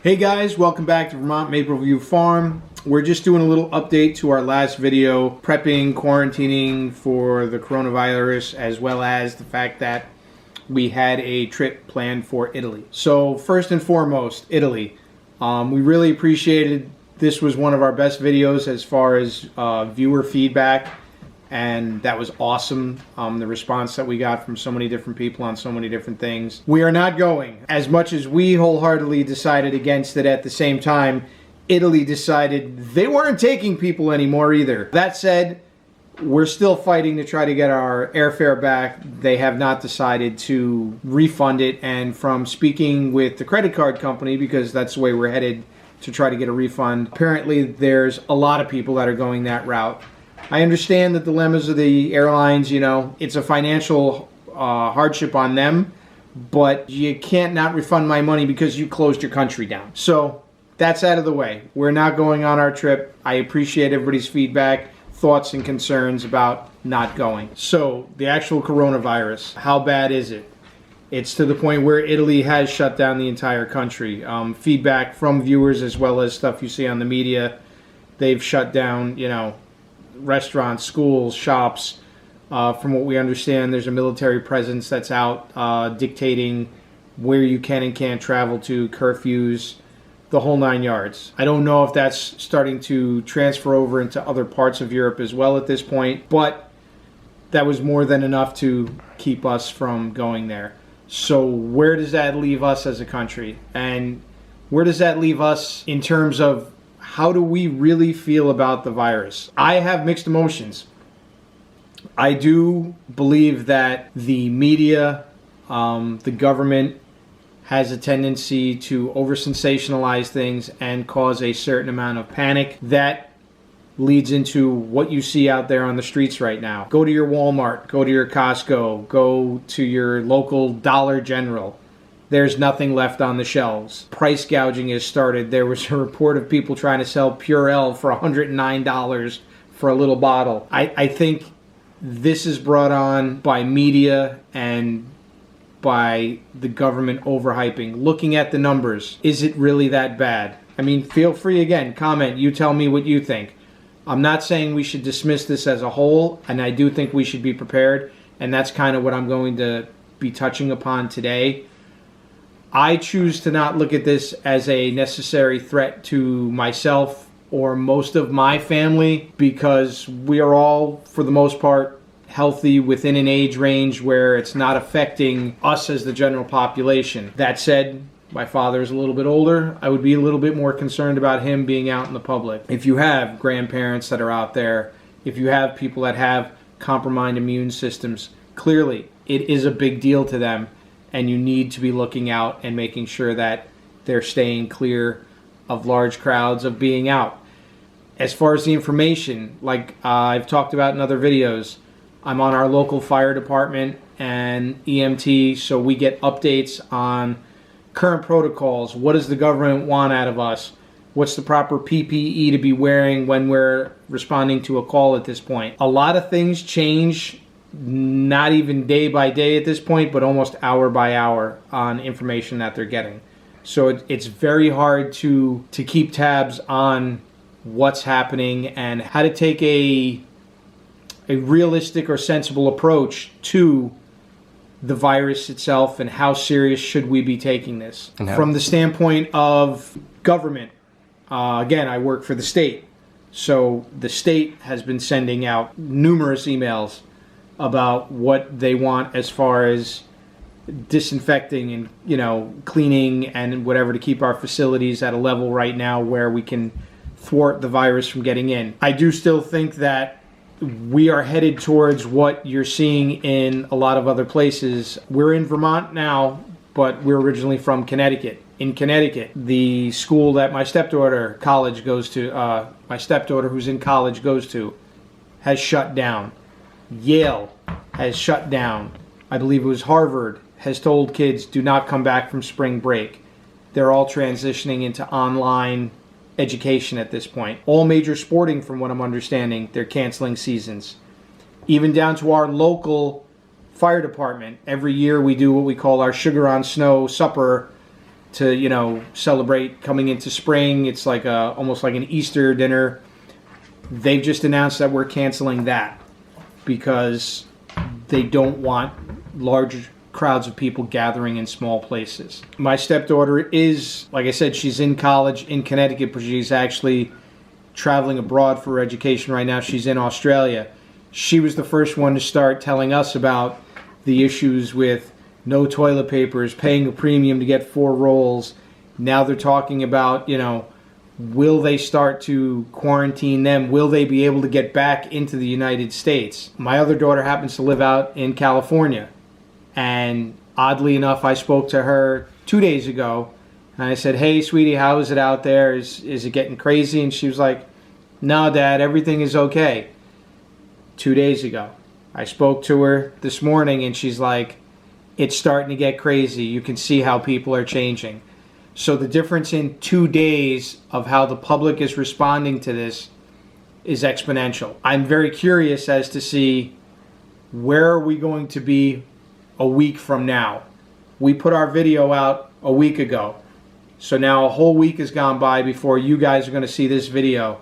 Hey guys, welcome back to Vermont Maple View Farm. We're just doing a little update to our last video, prepping, quarantining for the coronavirus, as well as the fact that we had a trip planned for Italy. So first and foremost, Italy. We really appreciated, this was one of our best videos as far as viewer feedback, and that was awesome. The response that we got from so many different people on so many different things. We are not going. As much as we wholeheartedly decided against it, at the same time, Italy decided they weren't taking people anymore either. That said, we're still fighting to try to get our airfare back. They have not decided to refund it, and from speaking with the credit card company, because that's the way we're headed to try to get a refund, apparently there's a lot of people that are going that route. I understand the dilemmas of the airlines, you know, it's a financial hardship on them, but you can't not refund my money because you closed your country down. So that's out of the way. We're not going on our trip. I appreciate everybody's feedback, thoughts, and concerns about not going. So the actual coronavirus, how bad is it? It's to the point where Italy has shut down the entire country. Feedback from viewers as well as stuff you see on the media, they've shut down, you know, restaurants, schools, shops. From what we understand, there's a military presence that's out dictating where you can and can't travel to, curfews, the whole 9 yards. I don't know if that's starting to transfer over into other parts of Europe as well at this point, but that was more than enough to keep us from going there. So where does that leave us as a country? And where does that leave us in terms of how do we really feel about the virus? I have mixed emotions. I do believe that the media, the government, has a tendency to over-sensationalize things and cause a certain amount of panic. That leads into what you see out there on the streets right now. Go to your Walmart, go to your Costco, go to your local Dollar General. There's nothing left on the shelves. Price gouging has started. There was a report of people trying to sell Purell for $109 for a little bottle. I think this is brought on by media and by the government overhyping. Looking at the numbers, is it really that bad? I mean, feel free, again, comment. You tell me what you think. I'm not saying we should dismiss this as a whole, and I do think we should be prepared, and that's kind of what I'm going to be touching upon today. I choose to not look at this as a necessary threat to myself or most of my family, because we are all, for the most part, healthy within an age range where it's not affecting us as the general population. That said, my father is a little bit older. I would be a little bit more concerned about him being out in the public. If you have grandparents that are out there, if you have people that have compromised immune systems, clearly it is a big deal to them. And you need to be looking out and making sure that they're staying clear of large crowds, of being out. As far as the information, like I've talked about in other videos, I'm on our local fire department and EMT, so we get updates on current protocols. What does the government want out of us? What's the proper PPE to be wearing when we're responding to a call at this point? A lot of things change, not even day by day at this point, but almost hour by hour on information that they're getting. So it's very hard to keep tabs on what's happening and how to take a realistic or sensible approach to the virus itself and how serious should we be taking this. No. From the standpoint of government, again, I work for the state. So the state has been sending out numerous emails about what they want as far as disinfecting and, you know, cleaning and whatever to keep our facilities at a level right now where we can thwart the virus from getting in. I do still think that we are headed towards what you're seeing in a lot of other places. We're in Vermont now, but we're originally from Connecticut. In Connecticut, the school that my stepdaughter my stepdaughter who's in college goes to, has shut down. Yale has shut down. I believe it was Harvard has told kids do not come back from spring break. They're all transitioning into online education at this point. All major sporting, from what I'm understanding, they're canceling seasons. Even down to our local fire department. Every year we do what we call our Sugar on Snow supper to, you know, celebrate coming into spring. It's like almost like an Easter dinner. They've just announced that we're canceling that because they don't want large crowds of people gathering in small places. My stepdaughter is, like I said, she's in college in Connecticut, but she's actually traveling abroad for education right now. She's in Australia. She was the first one to start telling us about the issues with no toilet papers, paying a premium to get 4 rolls. Now they're talking about, you know, will they start to quarantine them? Will they be able to get back into the United States? My other daughter happens to live out in California. And oddly enough, I spoke to her 2 days ago. And I said, hey, sweetie, how is it out there? Is it getting crazy? And she was like, no, Dad, everything is okay. 2 days ago. I spoke to her this morning, and she's like, it's starting to get crazy. You can see how people are changing. So the difference in 2 days of how the public is responding to this is exponential. I'm very curious as to see where are we going to be a week from now. We put our video out a week ago. So now a whole week has gone by before you guys are going to see this video.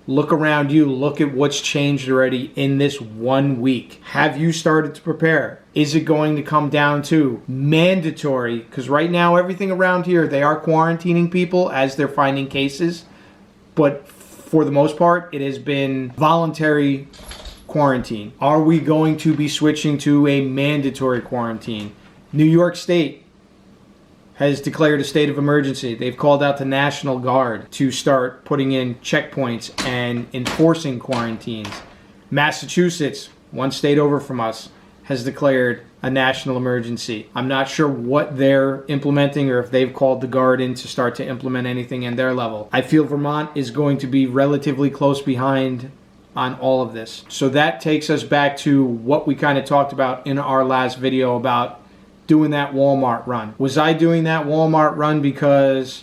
Look around you. Look at what's changed already in this 1 week. Have you started to prepare? Is it going to come down to mandatory? Because right now everything around here, they are quarantining people as they're finding cases. But for the most part, it has been voluntary quarantine. Are we going to be switching to a mandatory quarantine? New York State has declared a state of emergency. They've called out the National Guard to start putting in checkpoints and enforcing quarantines. Massachusetts, one state over from us, has declared a national emergency. I'm not sure what they're implementing or if they've called the Guard in to start to implement anything in their level. I feel Vermont is going to be relatively close behind on all of this. So that takes us back to what we kind of talked about in our last video about doing that Walmart run. Was I doing that Walmart run because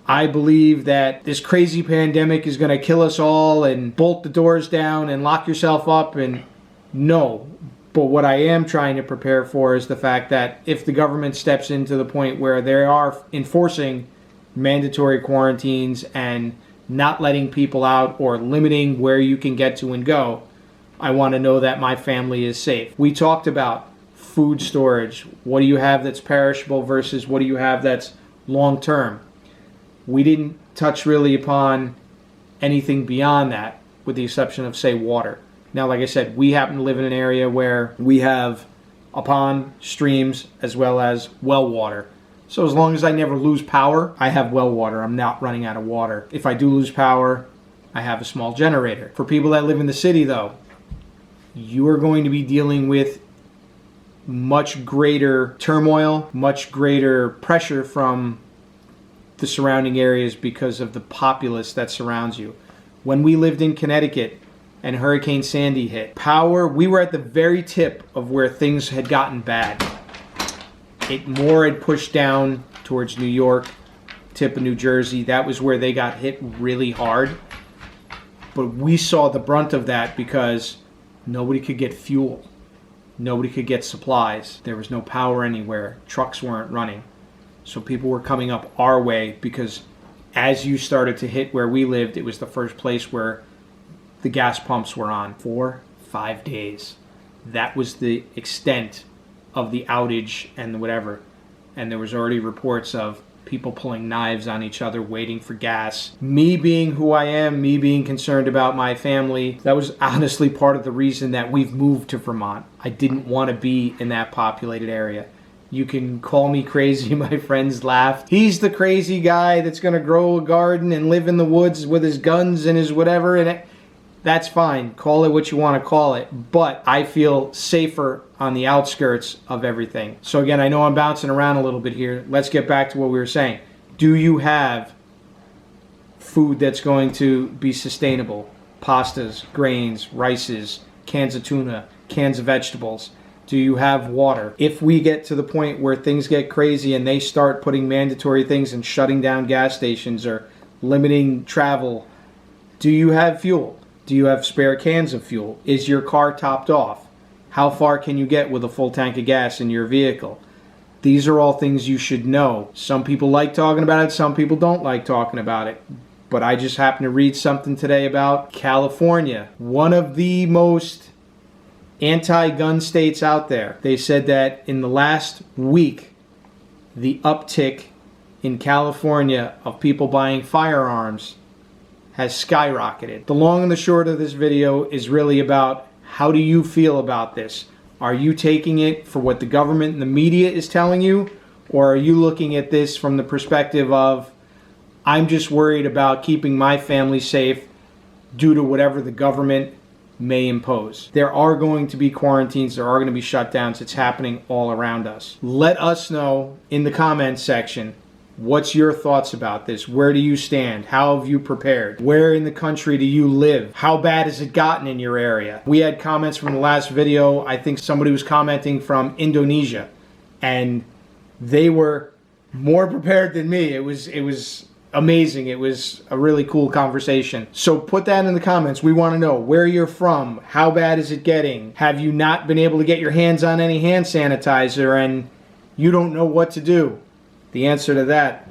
I believe that this crazy pandemic is going to kill us all and bolt the doors down and lock yourself up? And no. But what I am trying to prepare for is the fact that if the government steps into the point where they are enforcing mandatory quarantines and not letting people out or limiting where you can get to and go, I want to know that my family is safe. We talked about food storage. What do you have that's perishable versus what do you have that's long-term? We didn't touch really upon anything beyond that with the exception of, say, water. Now, like I said, we happen to live in an area where we have a pond, streams, as well as well water. So as long as I never lose power, I have well water. I'm not running out of water. If I do lose power, I have a small generator. For people that live in the city, though, you are going to be dealing with much greater turmoil, much greater pressure from the surrounding areas because of the populace that surrounds you. When we lived in Connecticut and Hurricane Sandy hit, power, we were at the very tip of where things had gotten bad. It more had pushed down towards New York, tip of New Jersey. That was where they got hit really hard. But we saw the brunt of that because nobody could get fuel. Nobody could get supplies. There was no power anywhere. Trucks weren't running. So people were coming up our way because as you started to hit where we lived, it was the first place where the gas pumps were on. 4-5 days. That was the extent of the outage and whatever. And there was already reports of people pulling knives on each other, waiting for gas. Me being who I am, me being concerned about my family, that was honestly part of the reason that we've moved to Vermont. I didn't want to be in that populated area. You can call me crazy, my friends laughed. He's the crazy guy that's going to grow a garden and live in the woods with his guns and his whatever, and that's fine. Call it what you want to call it. But I feel safer on the outskirts of everything. So again, I know I'm bouncing around a little bit here. Let's get back to what we were saying. Do you have food that's going to be sustainable? Pastas, grains, rices, cans of tuna, cans of vegetables. Do you have water? If we get to the point where things get crazy and they start putting mandatory things and shutting down gas stations or limiting travel, do you have fuel? Do you have spare cans of fuel? Is your car topped off? How far can you get with a full tank of gas in your vehicle? These are all things you should know. Some people like talking about it, some people don't like talking about it. But I just happened to read something today about California, one of the most anti-gun states out there. They said that in the last week, the uptick in California of people buying firearms has skyrocketed. The long and the short of this video is really about, how do you feel about this? Are you taking it for what the government and the media is telling you? Or are you looking at this from the perspective of, I'm just worried about keeping my family safe due to whatever the government may impose? There are going to be quarantines, there are going to be shutdowns. It's happening all around us. Let us know in the comments section, what's your thoughts about this? Where do you stand? How have you prepared? Where in the country do you live? How bad has it gotten in your area? We had comments from the last video. I think somebody was commenting from Indonesia, and they were more prepared than me. It was amazing. It was a really cool conversation. So put that in the comments. We want to know where you're from. How bad is it getting? Have you not been able to get your hands on any hand sanitizer and you don't know what to do? The answer to that,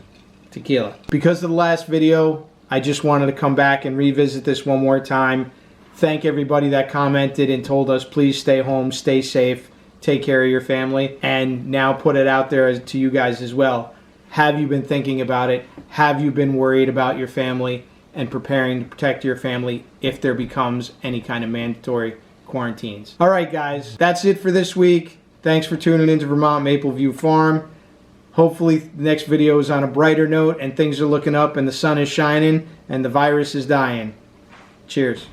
tequila. Because of the last video, I just wanted to come back and revisit this one more time. Thank everybody that commented and told us, please stay home, stay safe, take care of your family. And now put it out there to you guys as well. Have you been thinking about it? Have you been worried about your family and preparing to protect your family if there becomes any kind of mandatory quarantines? All right, guys, that's it for this week. Thanks for tuning into Vermont Maple View Farm. Hopefully the next video is on a brighter note and things are looking up and the sun is shining and the virus is dying. Cheers.